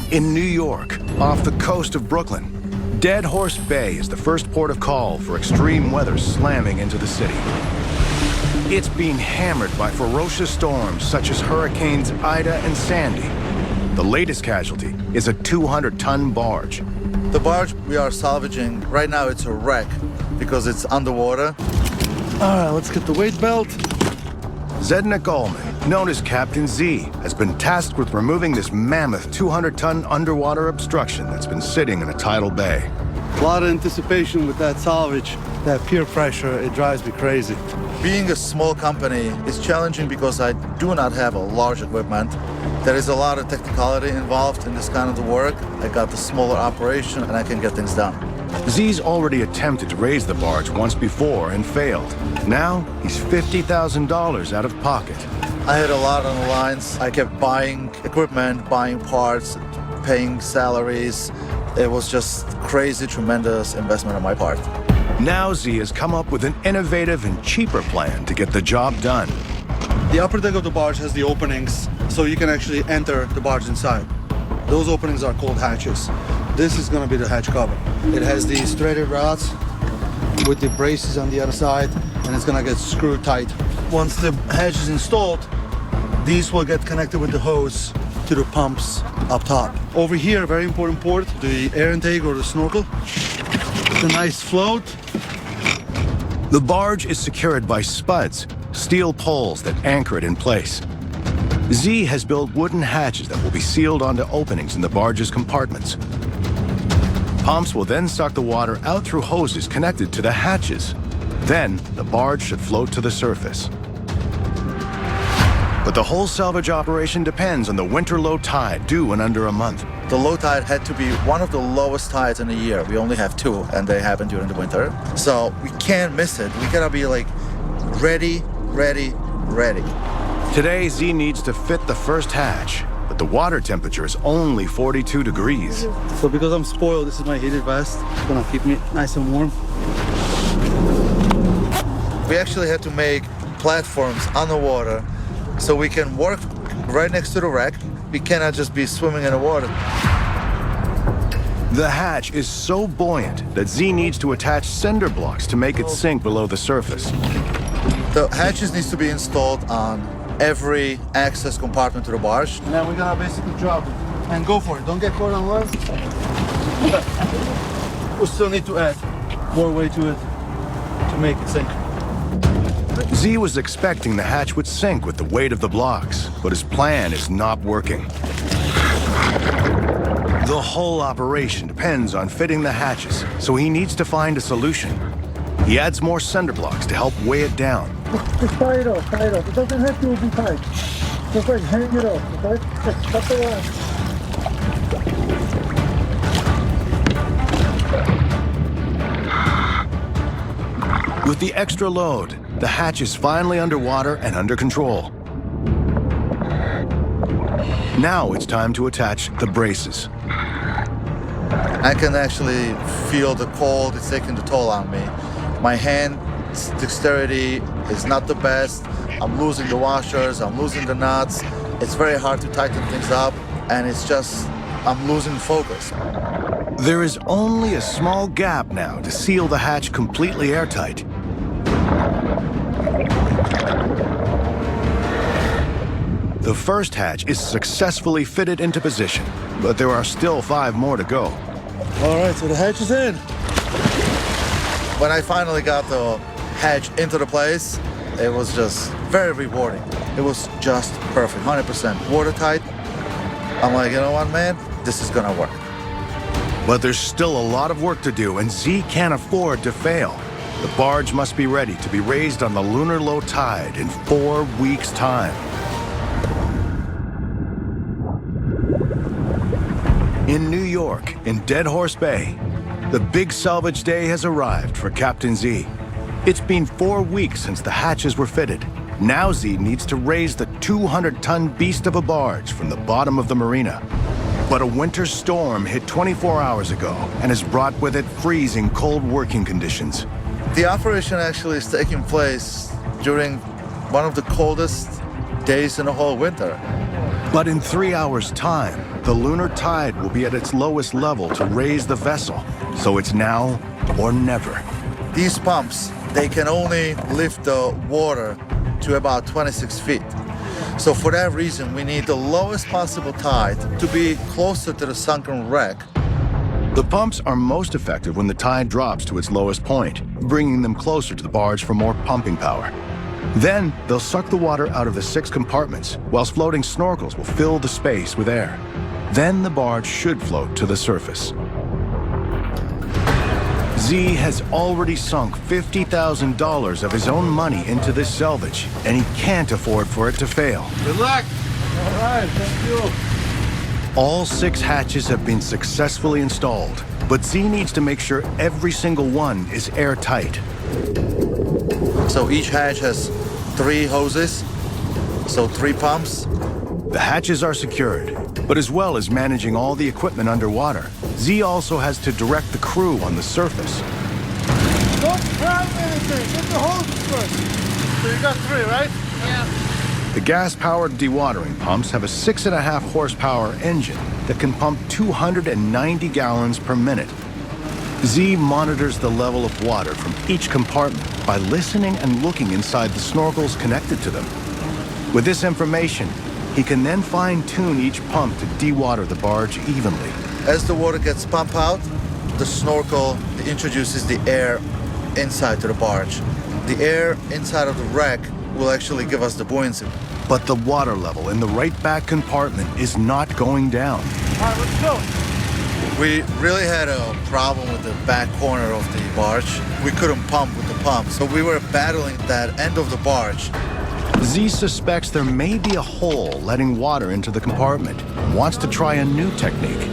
In New York, off the coast of Brooklyn, Dead Horse Bay is the first port of call for extreme weather slamming into the city. It's being hammered by ferocious storms such as Hurricanes Ida and Sandy. The latest casualty is a 200-ton barge. The barge we are salvaging, right now it's a wreck because it's underwater. All right, let's get the weight belt. Zednik Ullman, known as Captain Z, has been tasked with removing this mammoth 200-ton underwater obstruction that's been sitting in a tidal bay. A lot of anticipation with that salvage. That peer pressure, it drives me crazy. Being a small company is challenging because I do not have a large equipment. There is a lot of technicality involved in this kind of work. I got the smaller operation and I can get things done. Z's already attempted to raise the barge once before and failed. Now, he's $50,000 out of pocket. I had a lot on the lines. I kept buying equipment, buying parts, paying salaries. It was just crazy, tremendous investment on my part. Now Z has come up with an innovative and cheaper plan to get the job done. The upper deck of the barge has the openings, so you can actually enter the barge inside. Those openings are called hatches. This is going to be the hatch cover. It has these threaded rods with the braces on the other side, and it's going to get screwed tight. Once the hatch is installed, these will get connected with the hose to the pumps up top. Over here, very important port, the air intake or the snorkel. It's a nice float. The barge is secured by spuds, steel poles that anchor it in place. Z has built wooden hatches that will be sealed onto openings in the barge's compartments. Pumps will then suck the water out through hoses connected to the hatches. Then, the barge should float to the surface. But the whole salvage operation depends on the winter low tide due in under a month. The low tide had to be one of the lowest tides in a year. We only have two, and they happen during the winter. So we can't miss it. We gotta be like ready, ready, ready. Today, Z needs to fit the first hatch, but the water temperature is only 42 degrees. So because I'm spoiled, this is my heated vest. It's gonna keep me nice and warm. We actually had to make platforms on the water so we can work right next to the wreck. We cannot just be swimming in the water. The hatch is so buoyant that Z needs to attach cinder blocks to make it sink below the surface. The hatches needs to be installed on every access compartment to the barge. Now we're gonna basically drop it and go for it. Don't get caught on lines. We still need to add more weight to it to make it sink. Z was expecting the hatch would sink with the weight of the blocks, but his plan is not working. The whole operation depends on fitting the hatches, so he needs to find a solution. He adds more cinder blocks to help weigh it down. Just tie it off, tie it off. It doesn't have to be tight. Just like hang it off, okay? Just cut the line. With the extra load, the hatch is finally underwater and under control. Now it's time to attach the braces. I can actually feel the cold. It's taking the toll on me. My hand dexterity is not the best. I'm losing the washers, I'm losing the nuts. It's very hard to tighten things up, and it's just, I'm losing focus. There is only a small gap now to seal the hatch completely airtight. The first hatch is successfully fitted into position, but there are still 5 more to go. All right, so the hatch is in. When I finally got the hatch into the place, it was just very rewarding. It was just perfect, 100% watertight. I'm like, you know what, man? This is gonna work. But there's still a lot of work to do, and Z can't afford to fail. The barge must be ready to be raised on the lunar low tide in 4 weeks' time. In New York, in Dead Horse Bay, the big salvage day has arrived for Captain Z. It's been 4 weeks since the hatches were fitted. Now Z needs to raise the 200-ton beast of a barge from the bottom of the marina. But a winter storm hit 24 hours ago and has brought with it freezing cold working conditions. The operation actually is taking place during one of the coldest days in the whole winter. But in 3 hours' time, the lunar tide will be at its lowest level to raise the vessel, so it's now or never. These pumps, they can only lift the water to about 26 feet. So for that reason, we need the lowest possible tide to be closer to the sunken wreck. The pumps are most effective when the tide drops to its lowest point, bringing them closer to the barge for more pumping power. Then, they'll suck the water out of the 6 compartments, whilst floating snorkels will fill the space with air. Then the barge should float to the surface. Z has already sunk $50,000 of his own money into this salvage, and he can't afford for it to fail. Good luck. All right, thank you. All 6 hatches have been successfully installed, but Z needs to make sure every single one is airtight. So each hatch has 3 hoses, so 3 pumps. The hatches are secured, but as well as managing all the equipment underwater, Z also has to direct the crew on the surface. Don't grab anything. Get the hoses first. So you got 3, right? The gas-powered dewatering pumps have a 6.5 horsepower engine that can pump 290 gallons per minute. Z monitors the level of water from each compartment by listening and looking inside the snorkels connected to them. With this information, he can then fine-tune each pump to dewater the barge evenly. As the water gets pumped out, the snorkel introduces the air inside to the barge. The air inside of the wreck will actually give us the buoyancy. But the water level in the right back compartment is not going down. All right, let's go. We really had a problem with the back corner of the barge. We couldn't pump with the pump, so we were battling that end of the barge. Z suspects there may be a hole letting water into the compartment and wants to try a new technique.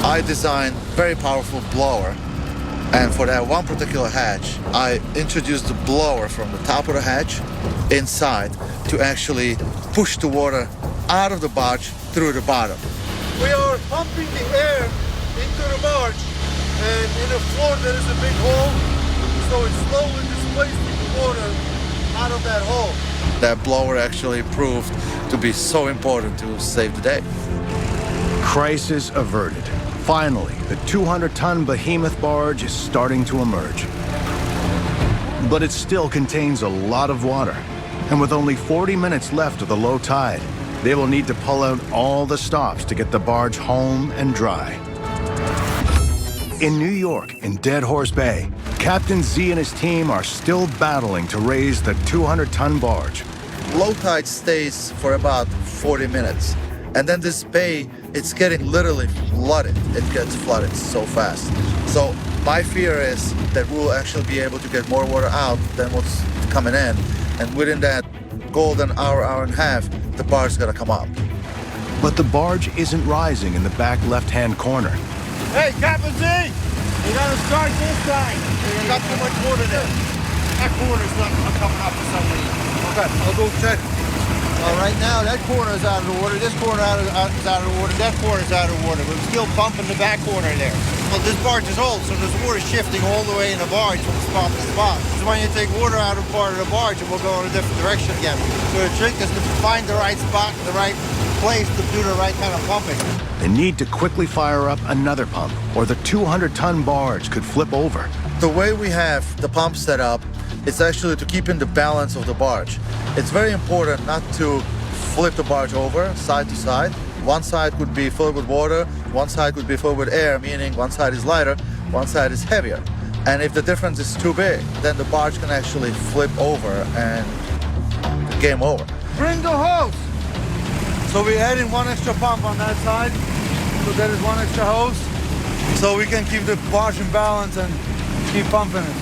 I designed a very powerful blower, and for that one particular hatch, I introduced the blower from the top of the hatch inside to actually push the water out of the barge through the bottom. We are pumping the air into the barge, and in the floor there is a big hole, so it's slowly displacing the water out of that hole. That blower actually proved to be so important to save the day. Crisis averted. Finally, the 200-ton behemoth barge is starting to emerge. But it still contains a lot of water, and with only 40 minutes left of the low tide, they will need to pull out all the stops to get the barge home and dry. In New York, in Dead Horse Bay, Captain Z and his team are still battling to raise the 200-ton barge. Low tide stays for about 40 minutes. And then this bay, it's getting literally flooded. It gets flooded so fast. So my fear is that we'll actually be able to get more water out than what's coming in. And within that golden hour and a half, the barge's gonna come up. But the barge isn't rising in the back left-hand corner. Hey, Captain Z, you gotta start this side. You got too much water there. That corner's not coming up for some reason. Okay, I'll go check. Right now, that corner is out of the water, this corner is out of the water, that corner is out of the water. We're still pumping the back corner there. Well, this barge is old, so there's water shifting all the way in the barge from spot to spot. So when you take water out of part of the barge, it will go in a different direction again. So the trick is to find the right spot, the right place to do the right kind of pumping. They need to quickly fire up another pump, or the 200-ton barge could flip over. The way we have the pump set up, it's actually to keep in the balance of the barge. It's very important not to flip the barge over side to side. One side could be filled with water, one side could be filled with air, meaning one side is lighter, one side is heavier. And if the difference is too big, then the barge can actually flip over and game over. Bring the hose. So we're adding one extra pump on that side. So there is one extra hose. So we can keep the barge in balance and keep pumping it.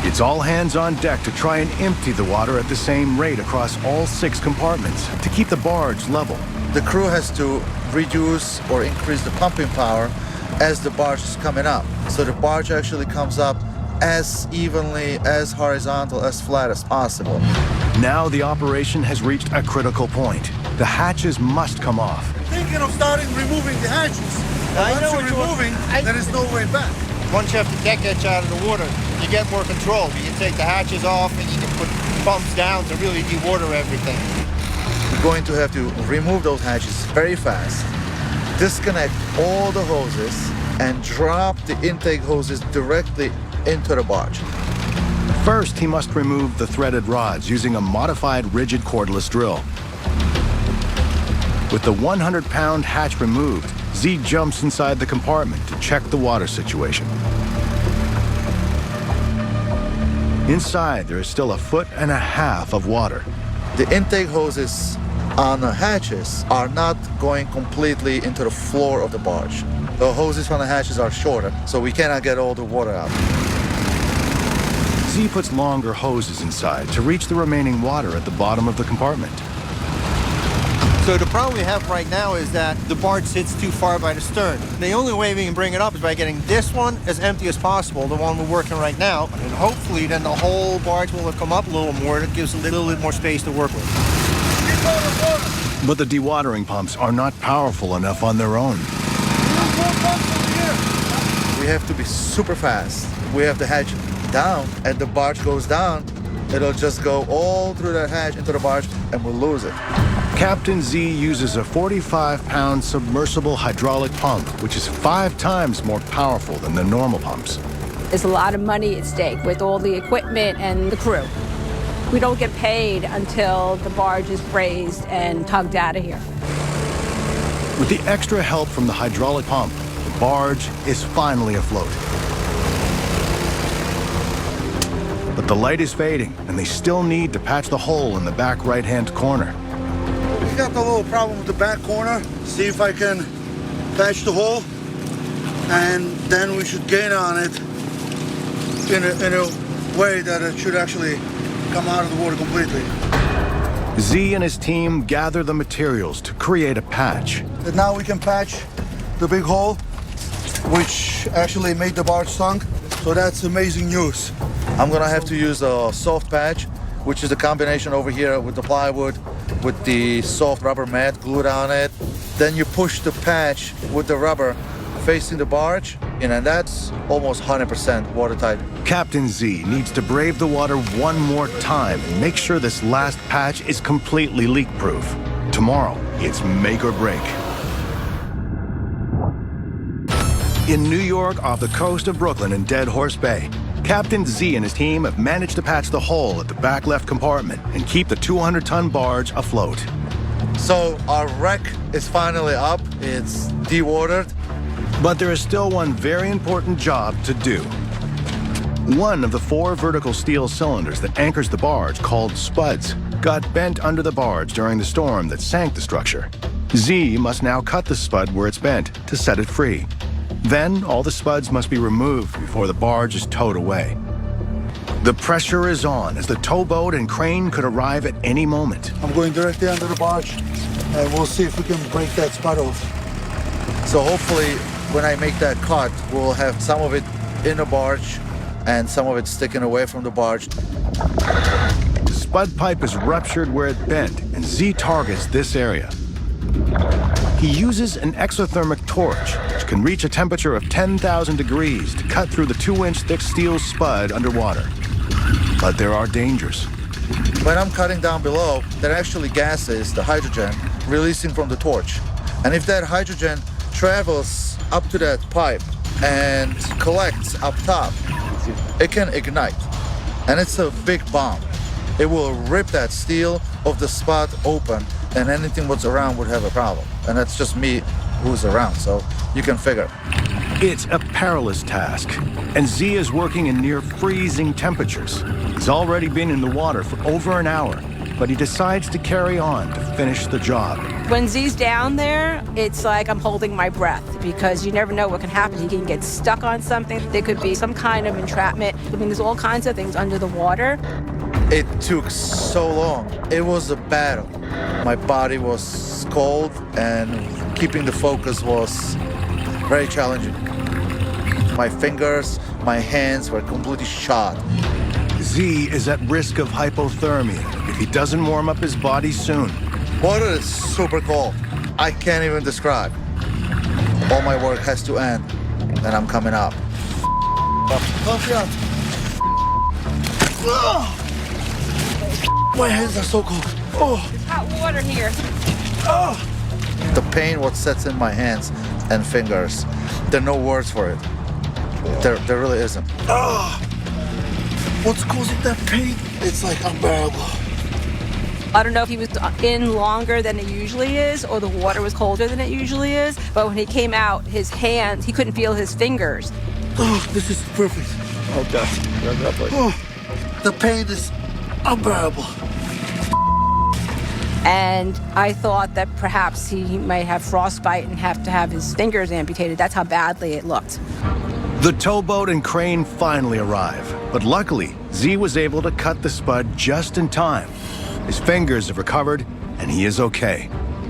It's all hands on deck to try and empty the water at the same rate across all 6 compartments to keep the barge level. The crew has to reduce or increase the pumping power as the barge is coming up. So the barge actually comes up as evenly, as horizontal, as flat as possible. Now the operation has reached a critical point. The hatches must come off. Thinking of starting removing the hatches. Once you're removing, there is no way back. Once you have the deck edge out of the water, you get more control. You can take the hatches off and you can put pumps down to really dewater everything. We're going to have to remove those hatches very fast. disconnect all the hoses and drop the intake hoses directly into the barge. First, he must remove the threaded rods using a modified rigid cordless drill. With the 100-pound hatch removed, Z jumps inside the compartment to check the water situation. Inside, there is still 1.5 feet of water. The intake hoses on the hatches are not going completely into the floor of the barge. The hoses from the hatches are shorter, so we cannot get all the water out. Z puts longer hoses inside to reach the remaining water at the bottom of the compartment. So the problem we have right now is that the barge sits too far by the stern. The only way we can bring it up is by getting this one as empty as possible, the one we're working right now, and hopefully then the whole barge will come up a little more. That gives a little bit more space to work with. But the dewatering pumps are not powerful enough on their own. We have to be super fast. We have the hatch down, and the barge goes down. It'll just go all through that hatch into the barge, and we'll lose it. Captain Z uses a 45-pound submersible hydraulic pump, which is 5 times more powerful than the normal pumps. There's a lot of money at stake with all the equipment and the crew. We don't get paid until the barge is raised and tugged out of here. With the extra help from the hydraulic pump, the barge is finally afloat. But the light is fading, and they still need to patch the hole in the back right-hand corner. We got a little problem with the back corner. See if I can patch the hole, and then we should gain on it in a way that it should actually come out of the water completely. Z and his team gather the materials to create a patch. And now we can patch the big hole, which actually made the barge sunk. So that's amazing news. I'm gonna have to use a soft patch, which is a combination over here with the plywood, with the soft rubber mat glued on it. Then you push the patch with the rubber facing the barge, and that's almost 100% watertight. Captain Z needs to brave the water one more time and make sure this last patch is completely leak-proof. Tomorrow, it's make or break. In New York, off the coast of Brooklyn in Dead Horse Bay, Captain Z and his team have managed to patch the hole at the back left compartment and keep the 200-ton barge afloat. So our wreck is finally up. It's dewatered. But there is still one very important job to do. One of the 4 vertical steel cylinders that anchors the barge, called spuds, got bent under the barge during the storm that sank the structure. Z must now cut the spud where it's bent to set it free. Then all the spuds must be removed before the barge is towed away. The pressure is on as the towboat and crane could arrive at any moment. I'm going directly under the barge, and we'll see if we can break that spud off. So hopefully when I make that cut, we'll have some of it in the barge and some of it sticking away from the barge. The spud pipe is ruptured where it bent, and Z targets this area. He uses an exothermic torch, which can reach a temperature of 10,000 degrees to cut through the 2-inch thick steel spud underwater. But there are dangers. When I'm cutting down below, there are actually gases, the hydrogen, releasing from the torch. And if that hydrogen travels up to that pipe and collects up top, it can ignite. And it's a big bomb. It will rip that steel of the spot open, and anything what's around would have a problem. And that's just me who's around, so you can figure. It's a perilous task, and Z is working in near freezing temperatures. He's already been in the water for over an hour, but he decides to carry on to finish the job. When Z's down there, it's like I'm holding my breath because you never know what can happen. He can get stuck on something. There could be some kind of entrapment. I mean, there's all kinds of things under the water. It took so long. It was a battle. My body was cold, and keeping the focus was very challenging. My fingers, my hands were completely shot. Z is at risk of hypothermia if he doesn't warm up his body soon. Water is super cold. I can't even describe. All my work has to end, and I'm coming up. My hands are so cold. Oh, There's hot water here. oh. The pain what sets in my hands and fingers. There are no words for it. There really isn't. What's causing that pain? It's like unbearable. I don't know if he was in longer than it usually is or the water was colder than it usually is, but when he came out, his hands, he couldn't feel his fingers. Oh, this is perfect. Oh God. Oh, the pain is unbearable. And I thought that perhaps he might have frostbite and have to have his fingers amputated. That's how badly it looked. The towboat and crane finally arrive, but luckily, Z was able to cut the spud just in time. His fingers have recovered, and he is okay.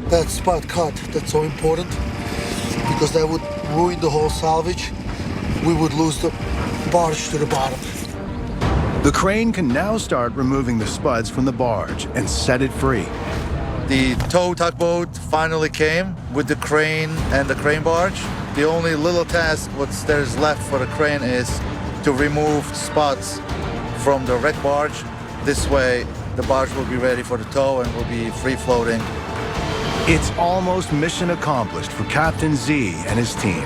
That spot cut, that's so important because that would ruin the whole salvage. We would lose the barge to the bottom. The crane can now start removing the spuds from the barge and set it free. The tow tugboat finally came with the crane and the crane barge. The only little task what there's left for the crane is to remove spuds from the wreck barge. This way, the barge will be ready for the tow and will be free floating. It's almost mission accomplished for Captain Z and his team.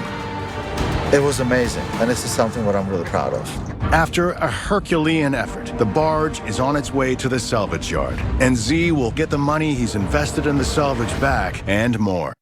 It was amazing, and this is something what I'm really proud of. After a Herculean effort, the barge is on its way to the salvage yard, and Z will get the money he's invested in the salvage back and more.